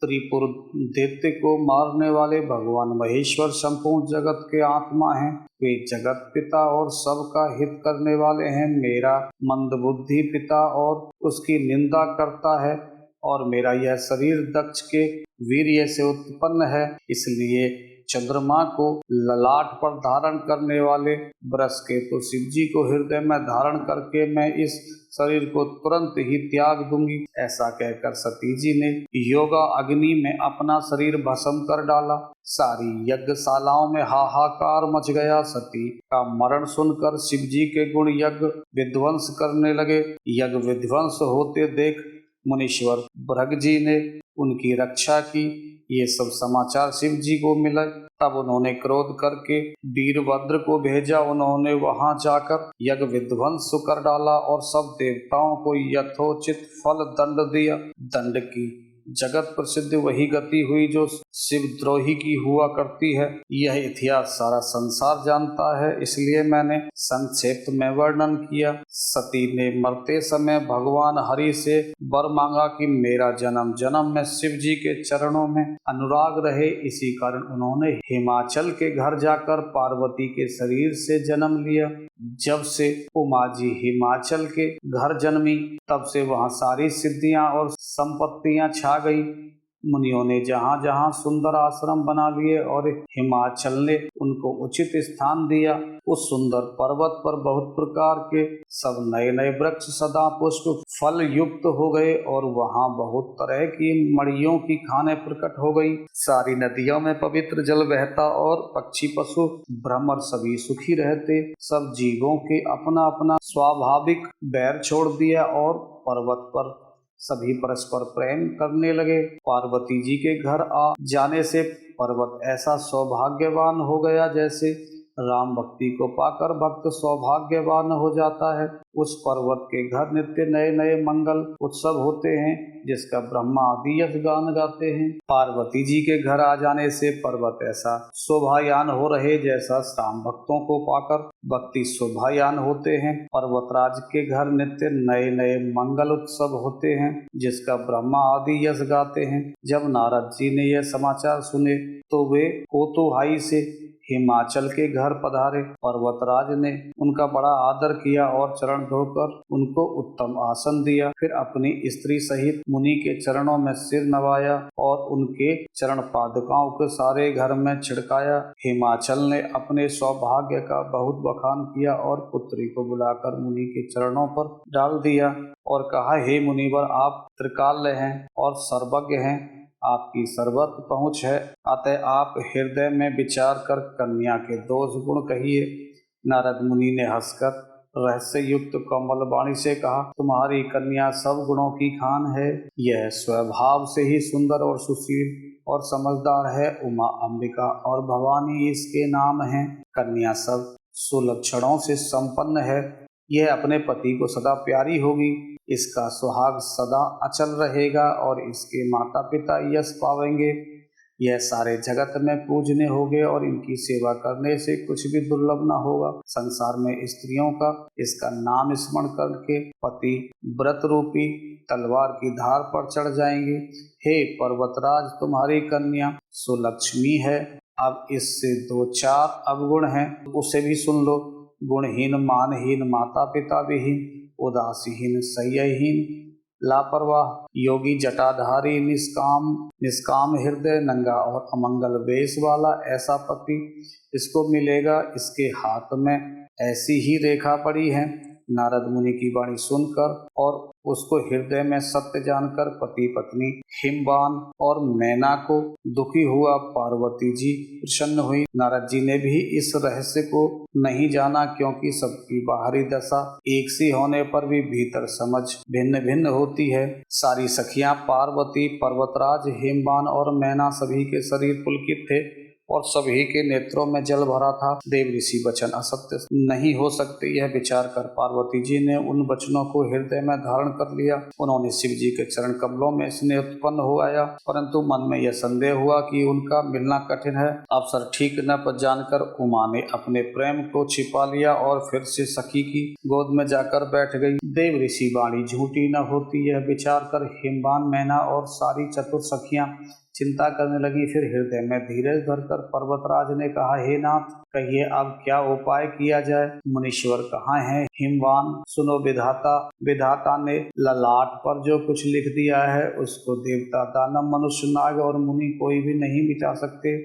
त्रिपुर दैत्य को मारने वाले भगवान महेश्वर संपूर्ण जगत के आत्मा हैं। वे जगत पिता और सबका हित करने वाले हैं। मेरा मंदबुद्धि पिता और उसकी निंदा करता है, और मेरा यह शरीर दक्ष के वीर्य से उत्पन्न है। इसलिए चंद्रमा को ललाट पर धारण करने वाले बृहस्पति शिव जी को हृदय में धारण करके मैं इस शरीर को तुरंत ही त्याग दूंगी। ऐसा कहकर सती जी ने योगा अग्नि में अपना शरीर भस्म कर डाला। सारी यज्ञशालाओं में हाहाकार मच गया। सती का मरण सुनकर शिव जी के गुण यज्ञ विध्वंस करने लगे। यज्ञ विध्वंस होते देख मुनीश्वर भृग जी ने उनकी रक्षा की। ये सब समाचार शिव जी को मिला। तब उन्होंने क्रोध करके वीरभद्र को भेजा। उन्होंने वहां जाकर यज्ञ विध्वंस कर डाला और सब देवताओं को यथोचित फल दंड दिया। दंड की जगत प्रसिद्ध वही गति हुई जो शिवद्रोही की हुआ करती है। यह इतिहास सारा संसार जानता है, इसलिए मैंने संक्षेप में वर्णन किया। सती ने मरते समय भगवान हरि से वर मांगा कि मेरा जन्म जन्म में शिव जी के चरणों में अनुराग रहे। इसी कारण उन्होंने हिमाचल के घर जाकर पार्वती के शरीर से जन्म लिया। जब से उमा जी हिमाचल के घर जन्मी, तब से वहाँ सारी सिद्धियां और संपत्तियां छा गई। मुनियों ने जहाँ जहाँ सुंदर आश्रम बना लिए और हिमाचल ने उनको उचित स्थान दिया। उस सुंदर पर्वत पर बहुत प्रकार के सब नए नए वृक्ष सदा पुष्प फल युक्त हो गए, और वहाँ बहुत तरह की मड़ियों की खाने प्रकट हो गई। सारी नदियों में पवित्र जल बहता और पक्षी पशु भ्रमर सभी सुखी रहते। सब जीवों के अपना अपना स्वाभाविक बैर छोड़ दिया और पर्वत पर सभी परस्पर प्रेम करने लगे। पार्वती जी के घर आ जाने से पर्वत ऐसा सौभाग्यवान हो गया जैसे राम भक्ति को पाकर भक्त सौभाग्यवान हो जाता है। उस पर्वत के घर नित्य नए नए मंगल उत्सव होते हैं, जिसका ब्रह्मा आदि यश गान गाते हैं। पार्वती जी के घर आ जाने से पर्वत ऐसा शोभायान हो रहे जैसा राम भक्तों को पाकर भक्ति शोभायान होते हैं। पर्वतराज के घर नित्य नए नए मंगल उत्सव होते हैं, जिसका ब्रह्मा आदि यश गाते हैं। जब नारद जी ने यह समाचार सुने तो वे कोतुहाई से हिमाचल के घर पधारे। पर्वतराज ने उनका बड़ा आदर किया और चरण धोकर उनको उत्तम आसन दिया। फिर अपनी स्त्री सहित मुनि के चरणों में सिर नवाया और उनके चरण पादुकाओं को सारे घर में छिड़काया। हिमाचल ने अपने सौभाग्य का बहुत बखान किया और पुत्री को बुलाकर मुनि के चरणों पर डाल दिया और कहा, हे मुनिवर, आप त्रिकाल हैं और सर्वज्ञ हैं, आपकी सर्वत्र पहुँच है, अतः आप हृदय में विचार कर कन्या के दोष गुण कहिए। नारद मुनि ने हंसकर रहस्य युक्त कोमल वाणी से कहा, तुम्हारी कन्या सब गुणों की खान है। यह स्वभाव से ही सुंदर और सुशील और समझदार है। उमा, अंबिका और भवानी इसके नाम हैं। कन्या सब सुलक्षणों से संपन्न है। यह अपने पति को सदा प्यारी होगी। इसका सुहाग सदा अचल रहेगा और इसके माता पिता यश पावेंगे। यह सारे जगत में पूजने होंगे और इनकी सेवा करने से कुछ भी दुर्लभ न होगा। संसार में स्त्रियों का इसका नाम स्मरण करके पति व्रत रूपी तलवार की धार पर चढ़ जाएंगे। हे पर्वतराज, तुम्हारी कन्या सुलक्ष्मी है। अब इससे 2-4 अवगुण हैं, उसे भी सुन लो। गुणहीन, मानहीन, माता पिता विहीन, उदासीहीन, संयमहीन, लापरवाह, योगी, जटाधारी, निष्काम हृदय, नंगा और अमंगल वेश वाला ऐसा पति इसको मिलेगा। इसके हाथ में ऐसी ही रेखा पड़ी है। नारद मुनि की वाणी सुनकर और उसको हृदय में सत्य जानकर पति पत्नी हिमवान और मैना को दुखी हुआ। पार्वती जी प्रसन्न हुई। नारद जी ने भी इस रहस्य को नहीं जाना, क्योंकि सबकी बाहरी दशा एक सी होने पर भी भीतर समझ भिन्न भिन्न होती है। सारी सखियां पार्वती, पर्वतराज, हिमवान और मैना सभी के शरीर पुलकित थे और सभी के नेत्रों में जल भरा था। देव ऋषि वचन असत्य नहीं हो सकते, यह विचार कर पार्वती जी ने उन वचनों को हृदय में धारण कर लिया। उन्होंने शिव जी के चरण कमलों में स्नेह उत्पन्न हो आया, परंतु मन में यह संदेह हुआ कि उनका मिलना कठिन है। अवसर ठीक न जानकर उमा ने अपने प्रेम को छिपा लिया और फिर से सखी की गोद में जाकर बैठ गई। देव ऋषि वाणी झूठी न होती, यह विचार कर हिमवान, मैना और सारी चतुर सखियां चिंता करने लगी। फिर हृदय में धीरज धरकर पर्वतराज ने कहा, हे नाथ, कहिए अब क्या उपाय किया जाए। मुनीश्वर कहाँ हैं? हिमवान, सुनो, विधाता ने ललाट पर जो कुछ लिख दिया है उसको देवता, दानव, मनुष्य, नाग और मुनि कोई भी नहीं मिटा सकते।